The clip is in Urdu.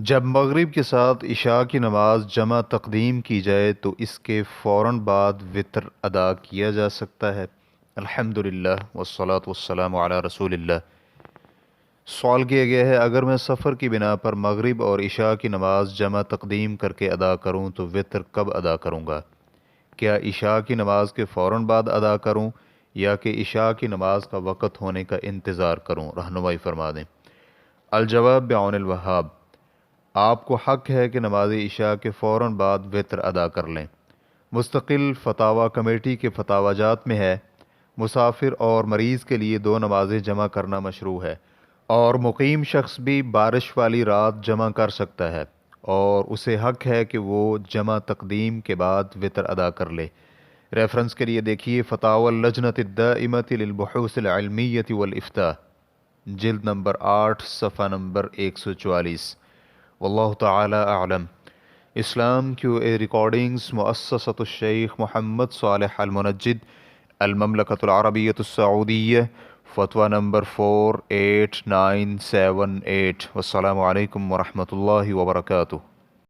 جب مغرب کے ساتھ عشاء کی نماز جمع تقدیم کی جائے تو اس کے فوراً بعد وتر ادا کیا جا سکتا ہے؟ الحمدللہ والصلاة والسلام علی رسول اللہ۔ سوال کیا گیا ہے، اگر میں سفر کی بنا پر مغرب اور عشاء کی نماز جمع تقدیم کر کے ادا کروں تو وتر کب ادا کروں گا؟ کیا عشاء کی نماز کے فوراً بعد ادا کروں یا کہ عشاء کی نماز کا وقت ہونے کا انتظار کروں؟ رہنمائی فرما دیں۔ الجواب بعون الوہاب، آپ کو حق ہے کہ نماز عشاء کے فوراً بعد وتر ادا کر لیں۔ مستقل فتاوی کمیٹی کے فتاوی جات میں ہے، مسافر اور مریض کے لیے دو نمازیں جمع کرنا مشروع ہے، اور مقیم شخص بھی بارش والی رات جمع کر سکتا ہے، اور اسے حق ہے کہ وہ جمع تقدیم کے بعد وتر ادا کر لے۔ ریفرنس کے لیے دیکھیے فتاوی اللجنۃ الدائمۃ للبحوث العلمیۃ والافتاء، جلد نمبر 8 صفحہ نمبر 144۔ واللہ تعالی اعلم۔ اسلام کیو اے ریکارڈنگز، مؤسسۃ الشیخ محمد صالح المنجد، المملکۃ العربیۃ السعودیہ، فتویٰ نمبر 48978۔ والسلام علیکم ورحمۃ اللہ وبرکاتہ۔